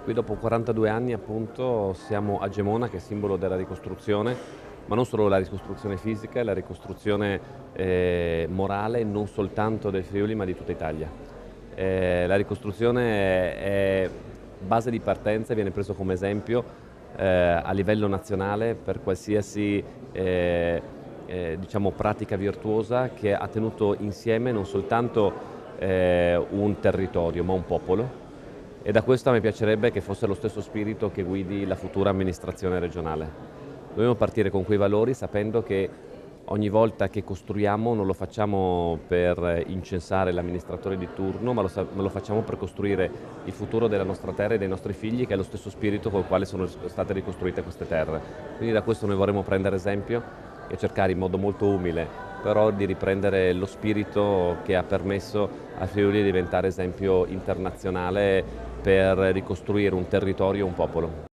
Qui dopo 42 anni appunto siamo a Gemona, che è simbolo della ricostruzione, ma non solo la ricostruzione fisica, la ricostruzione morale non soltanto del Friuli ma di tutta Italia. La ricostruzione è base di partenza e viene preso come esempio a livello nazionale per qualsiasi diciamo, pratica virtuosa che ha tenuto insieme non soltanto un territorio ma un popolo. E da questo a me piacerebbe che fosse lo stesso spirito che guidi la futura amministrazione regionale. Dobbiamo partire con quei valori sapendo che ogni volta che costruiamo non lo facciamo per incensare l'amministratore di turno, ma lo facciamo per costruire il futuro della nostra terra e dei nostri figli, che è lo stesso spirito con il quale sono state ricostruite queste terre. Quindi da questo noi vorremmo prendere esempio e cercare in modo molto umile, però di riprendere lo spirito che ha permesso a Friuli di diventare esempio internazionale per ricostruire un territorio e un popolo.